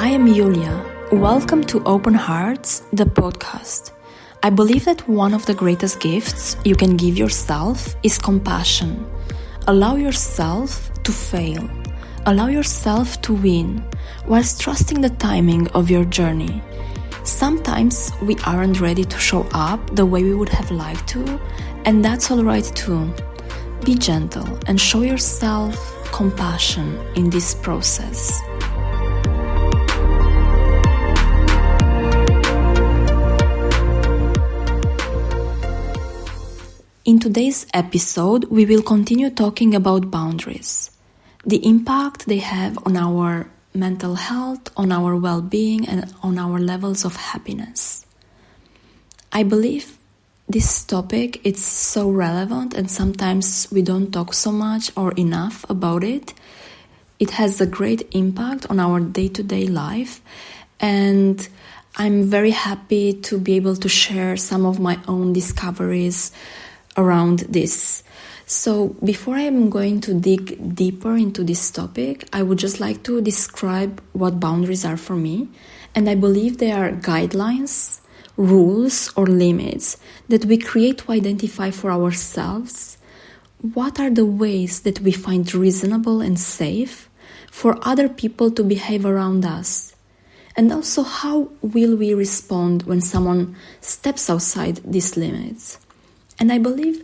I am Iulia. Welcome to Open Hearts, the podcast. I believe that one of the greatest gifts you can give yourself is compassion. Allow yourself to fail. Allow yourself to win, whilst trusting the timing of your journey. Sometimes we aren't ready to show up the way we would have liked to, and that's alright too. Be gentle and show yourself compassion in this process. In today's episode, we will continue talking about boundaries, the impact they have on our mental health, on our well-being, and on our levels of happiness. I believe this topic is so relevant, and sometimes we don't talk so much or enough about it. It has a great impact on our day-to-day life, and I'm very happy to be able to share some of my own discoveries around this. So before I am going to dig deeper into this topic, I would just like to describe what boundaries are for me. And I believe they are guidelines, rules, or limits that we create to identify for ourselves what are the ways that we find reasonable and safe for other people to behave around us. And also, how will we respond when someone steps outside these limits? And I believe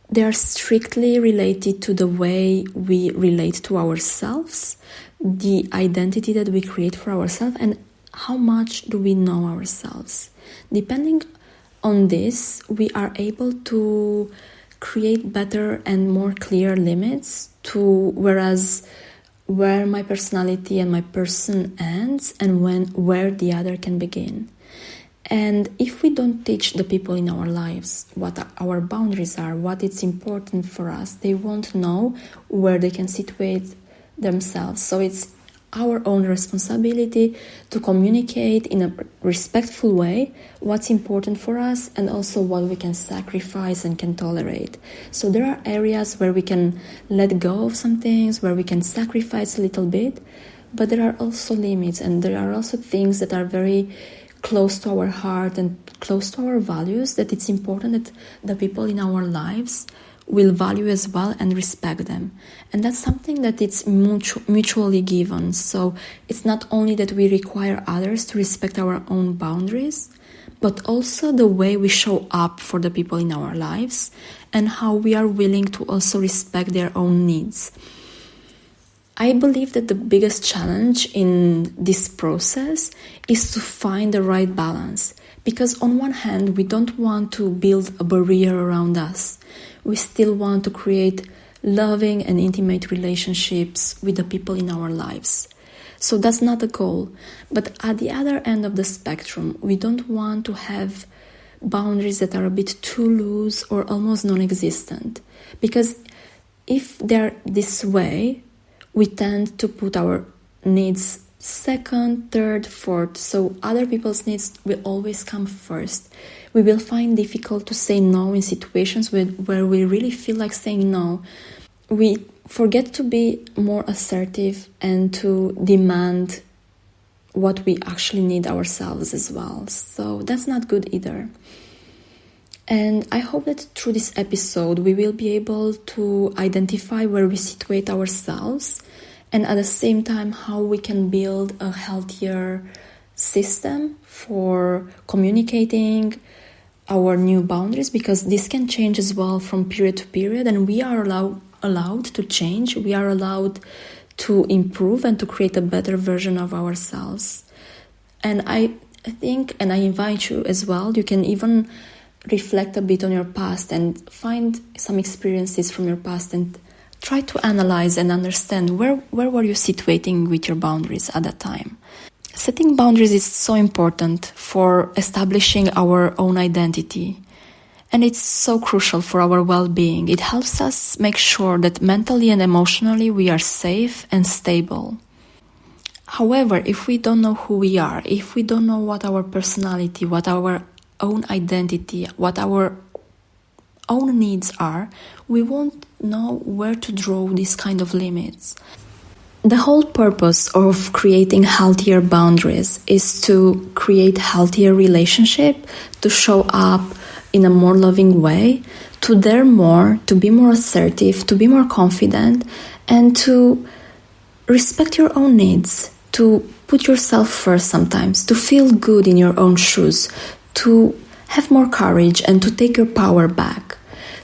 they are strictly related to the way we relate to ourselves, the identity that we create for ourselves, and how much do we know ourselves. Depending on this, we are able to create better and more clear limits to where my personality and my person ends and where the other can begin. And if we don't teach the people in our lives what our boundaries are, what it's important for us, they won't know where they can situate themselves. So it's our own responsibility to communicate in a respectful way what's important for us and also what we can sacrifice and can tolerate. So there are areas where we can let go of some things, where we can sacrifice a little bit, but there are also limits, and there are also things that are very close to our heart and close to our values, that it's important that the people in our lives will value as well and respect them. And that's something that it's mutually given. So it's not only that we require others to respect our own boundaries, but also the way we show up for the people in our lives and how we are willing to also respect their own needs. I believe that the biggest challenge in this process is to find the right balance, because on one hand, we don't want to build a barrier around us. We still want to create loving and intimate relationships with the people in our lives. So that's not the goal. But at the other end of the spectrum, we don't want to have boundaries that are a bit too loose or almost non-existent. Because if they're this way, we tend to put our needs second, third, fourth. So other people's needs will always come first. We will find difficult to say no in situations where we really feel like saying no. We forget to be more assertive and to demand what we actually need ourselves as well. So that's not good either. And I hope that through this episode, we will be able to identify where we situate ourselves and at the same time how we can build a healthier system for communicating our new boundaries, because this can change as well from period to period, and we are allowed to change. We are allowed to improve and to create a better version of ourselves. And I think, and I invite you as well, you can even reflect a bit on your past and find some experiences from your past and try to analyze and understand where were you situating with your boundaries at that time. Setting boundaries is so important for establishing our own identity, and it's so crucial for our well-being. It helps us make sure that mentally and emotionally we are safe and stable. However, if we don't know who we are, if we don't know what our personality, what our own identity, what our own needs are, we won't know where to draw these kind of limits. The whole purpose of creating healthier boundaries is to create healthier relationship, to show up in a more loving way, to dare more, to be more assertive, to be more confident, and to respect your own needs, to put yourself first sometimes, to feel good in your own shoes, to have more courage and to take your power back.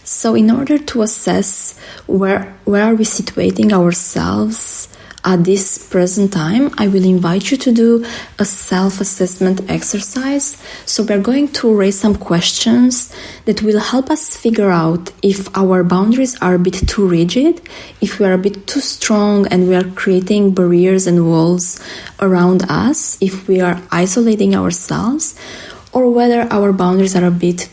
So in order to assess where are we situating ourselves at this present time, I will invite you to do a self-assessment exercise. So we're going to raise some questions that will help us figure out if our boundaries are a bit too rigid, if we are a bit too strong and we are creating barriers and walls around us, if we are isolating ourselves, or whether our boundaries are a bit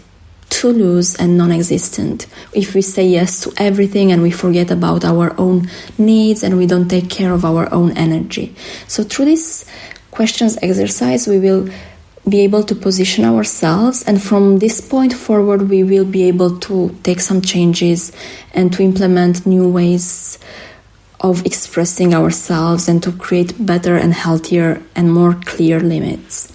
too loose and non-existent, if we say yes to everything and we forget about our own needs and we don't take care of our own energy. So through this questions exercise, we will be able to position ourselves, and from this point forward we will be able to take some changes and to implement new ways of expressing ourselves and to create better and healthier and more clear limits.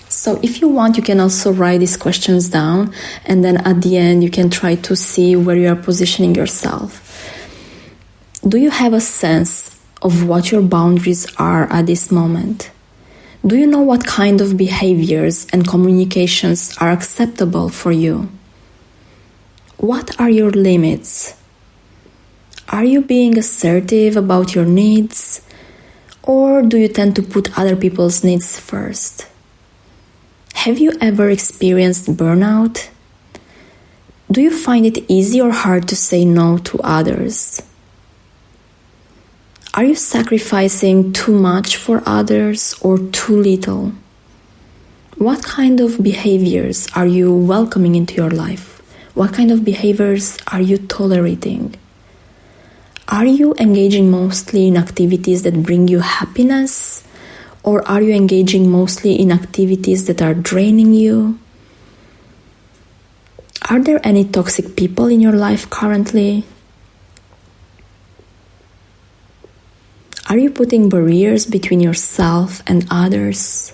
So if you want, you can also write these questions down, and then at the end you can try to see where you are positioning yourself. Do you have a sense of what your boundaries are at this moment? Do you know what kind of behaviors and communications are acceptable for you? What are your limits? Are you being assertive about your needs, or do you tend to put other people's needs first? Have you ever experienced burnout? Do you find it easy or hard to say no to others? Are you sacrificing too much for others or too little? What kind of behaviors are you welcoming into your life? What kind of behaviors are you tolerating? Are you engaging mostly in activities that bring you happiness? Or are you engaging mostly in activities that are draining you? Are there any toxic people in your life currently? Are you putting barriers between yourself and others?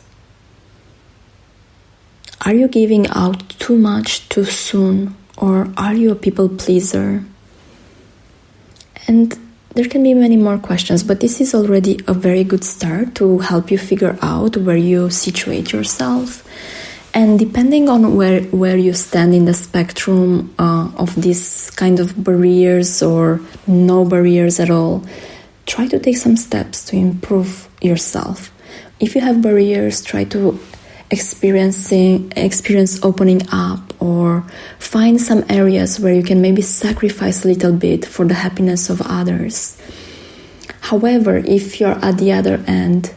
Are you giving out too much too soon? Or are you a people pleaser? And there can be many more questions, but this is already a very good start to help you figure out where you situate yourself. And depending on where you stand in the spectrum of these kind of barriers or no barriers at all, try to take some steps to improve yourself. If you have barriers, try to experience opening up, or find some areas where you can maybe sacrifice a little bit for the happiness of others. However, if you're at the other end,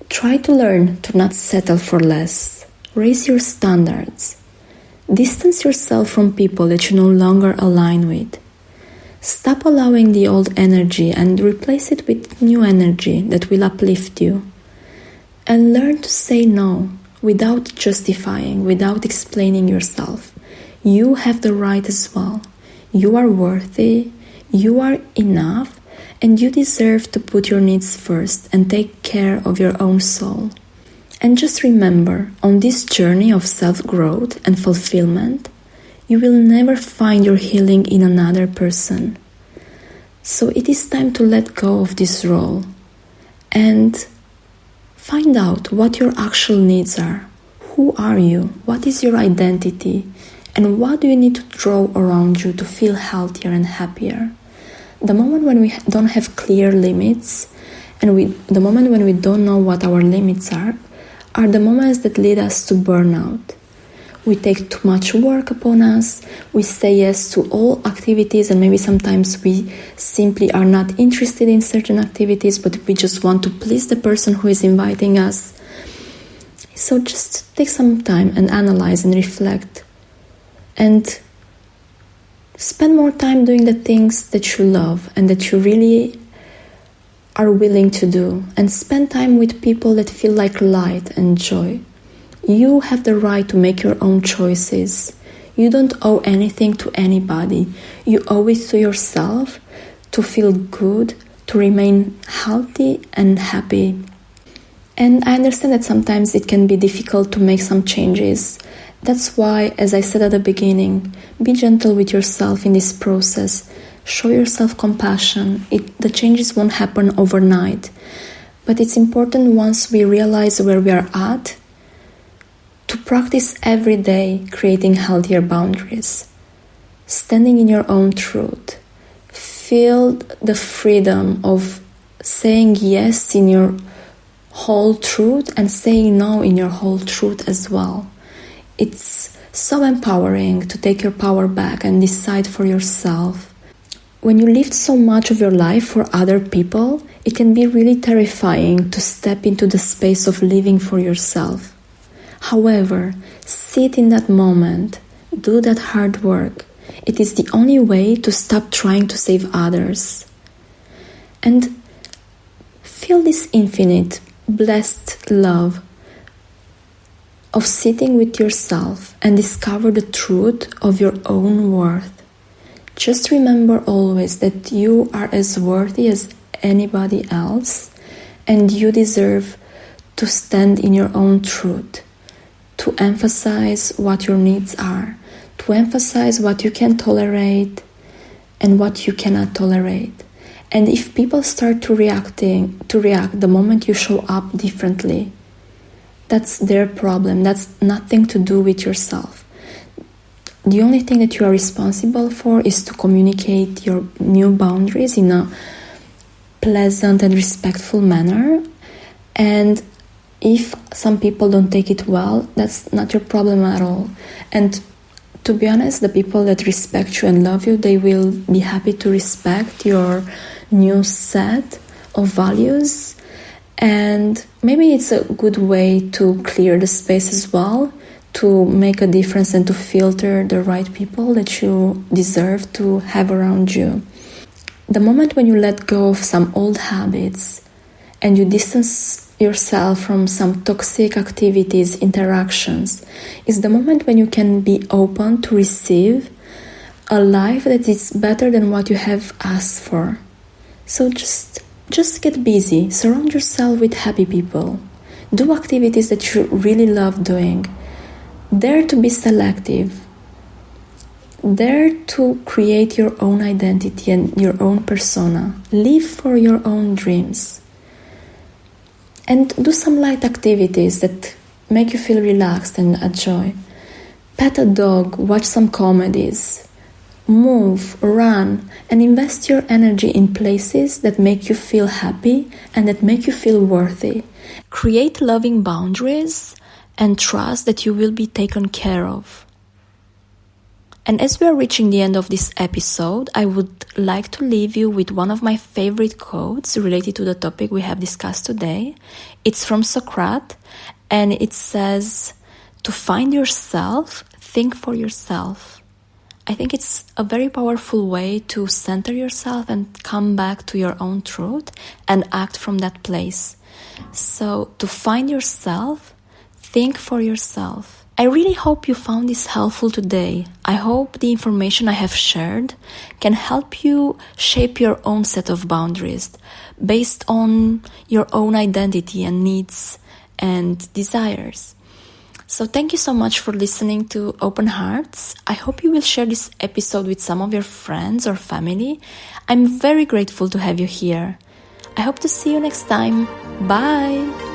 try to learn to not settle for less. Raise your standards. Distance yourself from people that you no longer align with. Stop allowing the old energy and replace it with new energy that will uplift you. And learn to say no without justifying, without explaining yourself. You have the right as well. You are worthy, you are enough, and you deserve to put your needs first and take care of your own soul. And just remember, on this journey of self-growth and fulfillment, you will never find your healing in another person. So it is time to let go of this role and find out what your actual needs are. Who are you? What is your identity? And what do you need to draw around you to feel healthier and happier? The moment when we don't have clear limits, and the moment when we don't know what our limits are the moments that lead us to burnout. We take too much work upon us, we say yes to all activities, and maybe sometimes we simply are not interested in certain activities, but we just want to please the person who is inviting us. So just take some time and analyze and reflect, and spend more time doing the things that you love and that you really are willing to do, and spend time with people that feel like light and joy. You have the right to make your own choices. You don't owe anything to anybody. You owe it to yourself to feel good, to remain healthy and happy. And I understand that sometimes it can be difficult to make some changes. That's why, as I said at the beginning, be gentle with yourself in this process. Show yourself compassion. The changes won't happen overnight. But it's important, once we realize where we are at, to practice every day creating healthier boundaries. Standing in your own truth. Feel the freedom of saying yes in your whole truth and saying no in your whole truth as well. It's so empowering to take your power back and decide for yourself. When you live so much of your life for other people, it can be really terrifying to step into the space of living for yourself. However, sit in that moment, do that hard work. It is the only way to stop trying to save others. And feel this infinite, blessed love of sitting with yourself and discover the truth of your own worth. Just remember always that you are as worthy as anybody else, and you deserve to stand in your own truth, to emphasize what your needs are, to emphasize what you can tolerate and what you cannot tolerate. And if people start to react the moment you show up differently, that's their problem. That's nothing to do with yourself. The only thing that you are responsible for is to communicate your new boundaries in a pleasant and respectful manner. And if some people don't take it well, that's not your problem at all. And to be honest, the people that respect you and love you, they will be happy to respect your new set of values. And maybe it's a good way to clear the space as well, to make a difference and to filter the right people that you deserve to have around you. The moment when you let go of some old habits and you distance yourself from some toxic activities, interactions, is the moment when you can be open to receive a life that is better than what you have asked for. So just get busy, surround yourself with happy people, do activities that you really love doing, dare to be selective, dare to create your own identity and your own persona, live for your own dreams. And do some light activities that make you feel relaxed and enjoy. Pet a dog, watch some comedies, move, run, and invest your energy in places that make you feel happy and that make you feel worthy. Create loving boundaries and trust that you will be taken care of. And as we are reaching the end of this episode, I would like to leave you with one of my favorite quotes related to the topic we have discussed today. It's from Socrates, and it says, "To find yourself, think for yourself." I think it's a very powerful way to center yourself and come back to your own truth and act from that place. So, to find yourself, think for yourself. I really hope you found this helpful today. I hope the information I have shared can help you shape your own set of boundaries based on your own identity and needs and desires. So thank you so much for listening to Open Hearts. I hope you will share this episode with some of your friends or family. I'm very grateful to have you here. I hope to see you next time. Bye!